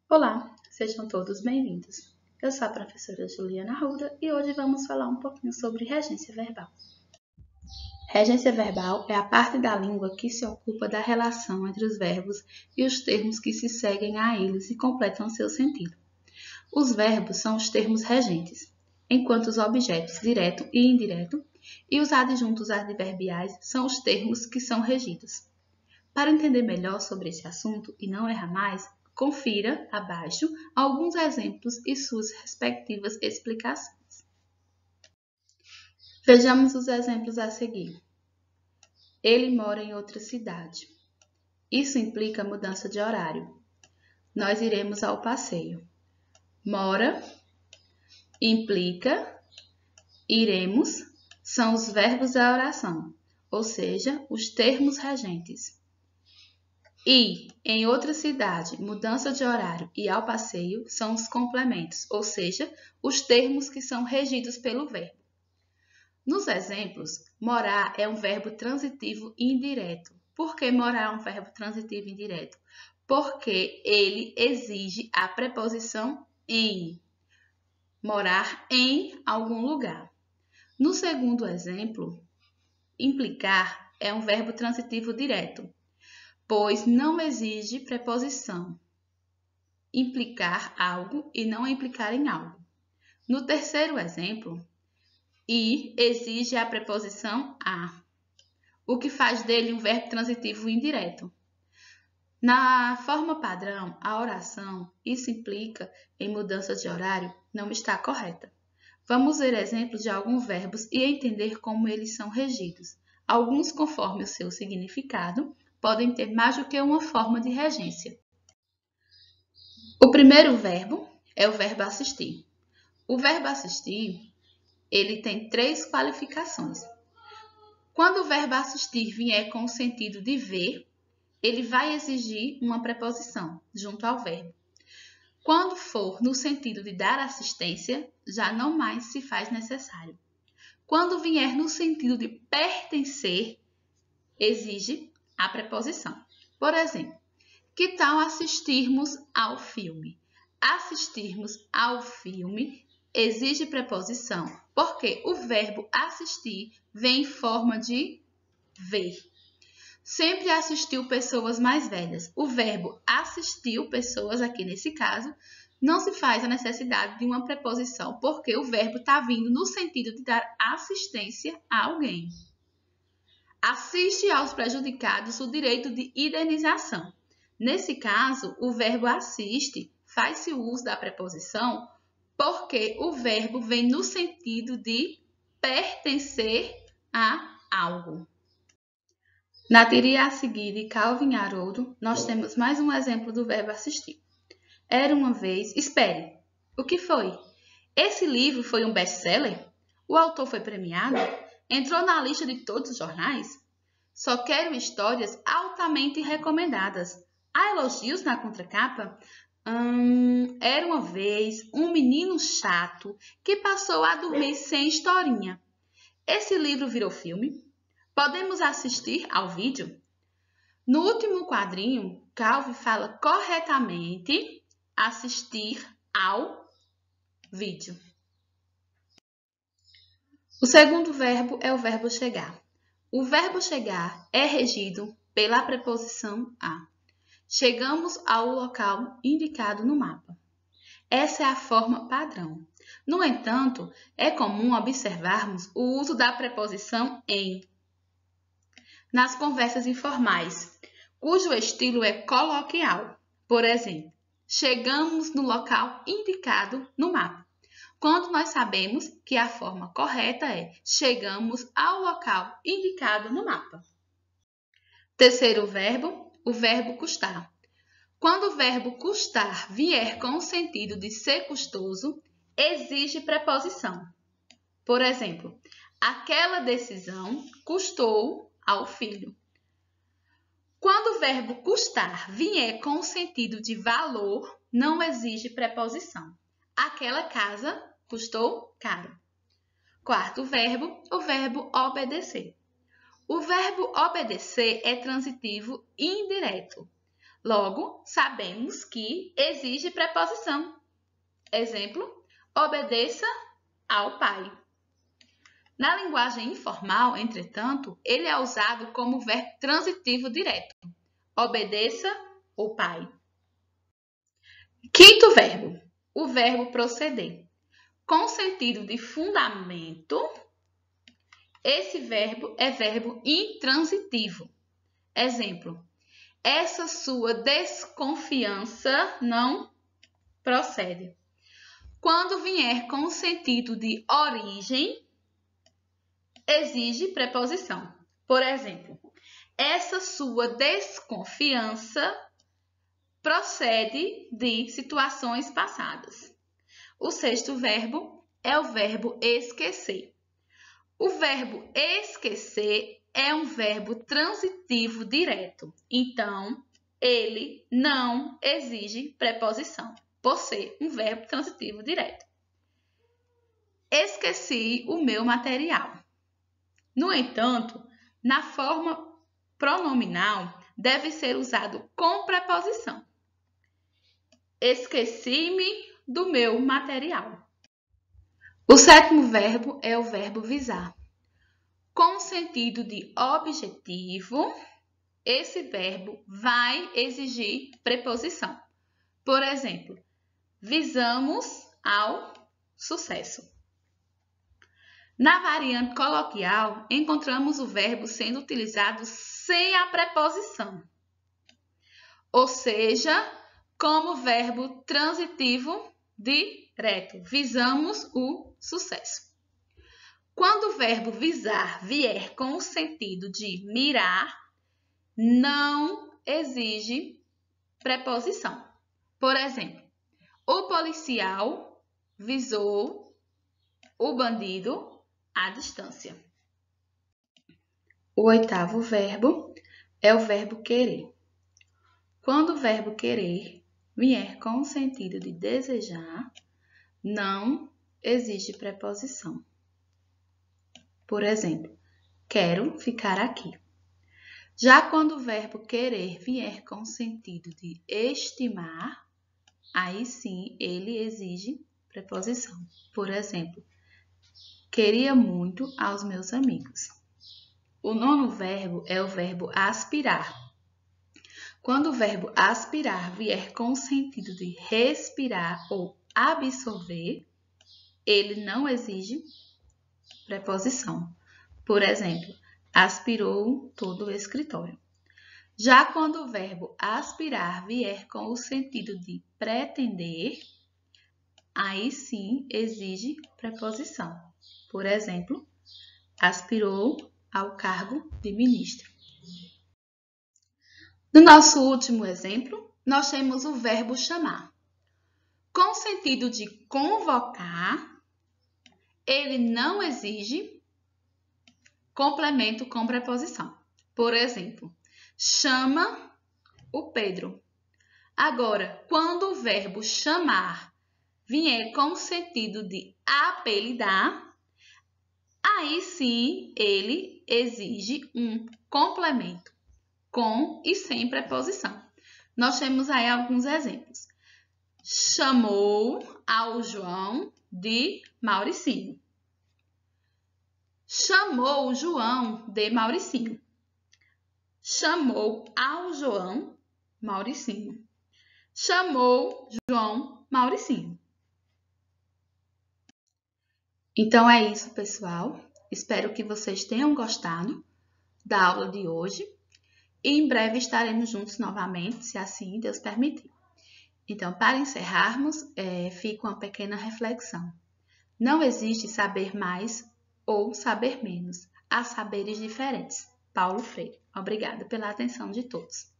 Olá, sejam todos bem-vindos. Eu sou a professora Juliana Arruda e hoje vamos falar um pouquinho sobre regência verbal. Regência verbal é a parte da língua que se ocupa da relação entre os verbos e os termos que se seguem a eles e completam seu sentido. Os verbos são os termos regentes, enquanto os objetos direto e indireto e os adjuntos adverbiais são os termos que são regidos. Para entender melhor sobre esse assunto e não errar mais, confira abaixo alguns exemplos e suas respectivas explicações. Vejamos os exemplos a seguir. Ele mora em outra cidade. Isso implica mudança de horário. Nós iremos ao passeio. Mora implica iremos são os verbos da oração, ou seja, os termos regentes. E, em outra cidade, mudança de horário e ao passeio são os complementos, ou seja, os termos que são regidos pelo verbo. Nos exemplos, morar é um verbo transitivo indireto. Por que morar é um verbo transitivo indireto? Porque ele exige a preposição em. Morar em algum lugar. No segundo exemplo, implicar é um verbo transitivo direto, pois não exige preposição. Implicar algo e não implicar em algo. No terceiro exemplo, ir exige a preposição a, o que faz dele um verbo transitivo indireto. Na forma padrão, a oração, isso implica em mudança de horário, não está correta. Vamos ver exemplos de alguns verbos e entender como eles são regidos. Alguns, conforme o seu significado, podem ter mais do que uma forma de regência. O primeiro verbo é o verbo assistir. O verbo assistir, ele tem 3 qualificações. Quando o verbo assistir vier com o sentido de ver, ele vai exigir uma preposição junto ao verbo. Quando for no sentido de dar assistência, já não mais se faz necessário. Quando vier no sentido de pertencer, exige a preposição. Por exemplo, que tal assistirmos ao filme? Assistirmos ao filme exige preposição, porque o verbo assistir vem em forma de ver. Sempre assistiu pessoas mais velhas. O verbo assistiu pessoas, aqui nesse caso, não se faz a necessidade de uma preposição, porque o verbo está vindo no sentido de dar assistência a alguém. Assiste aos prejudicados o direito de indenização. Nesse caso, o verbo assiste faz-se uso da preposição porque o verbo vem no sentido de pertencer a algo. Na teoria a seguir de Calvin e Haroldo, nós temos mais um exemplo do verbo assistir. Era uma vez... Espere! O que foi? Esse livro foi um best-seller? O autor foi premiado? Entrou na lista de todos os jornais? Só quero histórias altamente recomendadas. Há elogios na contracapa? Era uma vez um menino chato que passou a dormir sem historinha. Esse livro virou filme? Podemos assistir ao vídeo? No último quadrinho, Calvin fala corretamente assistir ao vídeo. O segundo verbo é o verbo chegar. O verbo chegar é regido pela preposição a. Chegamos ao local indicado no mapa. Essa é a forma padrão. No entanto, é comum observarmos o uso da preposição em nas conversas informais, cujo estilo é coloquial. Por exemplo, chegamos no local indicado no mapa, quando nós sabemos que a forma correta é chegamos ao local indicado no mapa. Terceiro verbo, o verbo custar. Quando o verbo custar vier com o sentido de ser custoso, exige preposição. Por exemplo, aquela decisão custou ao filho. Quando o verbo custar vier com o sentido de valor, não exige preposição. Aquela casa custou caro. Quarto verbo, o verbo obedecer. O verbo obedecer é transitivo indireto. Logo, sabemos que exige preposição. Exemplo, obedeça ao pai. Na linguagem informal, entretanto, ele é usado como verbo transitivo direto. Obedeça o pai. Quinto verbo, o verbo proceder. Com sentido de fundamento, esse verbo é verbo intransitivo. Exemplo, essa sua desconfiança não procede. Quando vier com o sentido de origem, exige preposição. Por exemplo, essa sua desconfiança procede de situações passadas. O sexto verbo é o verbo esquecer. O verbo esquecer é um verbo transitivo direto. Então, ele não exige preposição, por ser um verbo transitivo direto. Esqueci o meu material. No entanto, na forma pronominal, deve ser usado com preposição. Esqueci-me do meu material. O sétimo verbo é o verbo visar. Com sentido de objetivo, esse verbo vai exigir preposição. Por exemplo, visamos ao sucesso. Na variante coloquial, encontramos o verbo sendo utilizado sem a preposição, ou seja, como verbo transitivo direto. Visamos o sucesso. Quando o verbo visar vier com o sentido de mirar, não exige preposição. Por exemplo, o policial visou o bandido à distância. O oitavo verbo é o verbo querer. Quando o verbo querer vier com o sentido de desejar, não exige preposição. Por exemplo, quero ficar aqui. Já quando o verbo querer vier com o sentido de estimar, aí sim ele exige preposição. Por exemplo, queria muito aos meus amigos. O nono verbo é o verbo aspirar. Quando o verbo aspirar vier com o sentido de respirar ou absorver, ele não exige preposição. Por exemplo, aspirou todo o escritório. Já quando o verbo aspirar vier com o sentido de pretender, aí sim exige preposição. Por exemplo, aspirou ao cargo de ministro. No nosso último exemplo, nós temos o verbo chamar. Com o sentido de convocar, ele não exige complemento com preposição. Por exemplo, chama o Pedro. Agora, quando o verbo chamar vier com o sentido de apelidar, aí sim ele exige um complemento com e sem preposição. Nós temos aí alguns exemplos. Chamou ao João de Mauricinho. Chamou João de Mauricinho. Chamou ao João Mauricinho. Chamou João Mauricinho. Então é isso, pessoal. Espero que vocês tenham gostado da aula de hoje. E em breve estaremos juntos novamente, se assim Deus permitir. Então, para encerrarmos, fica uma pequena reflexão. Não existe saber mais ou saber menos. Há saberes diferentes. Paulo Freire. Obrigada pela atenção de todos.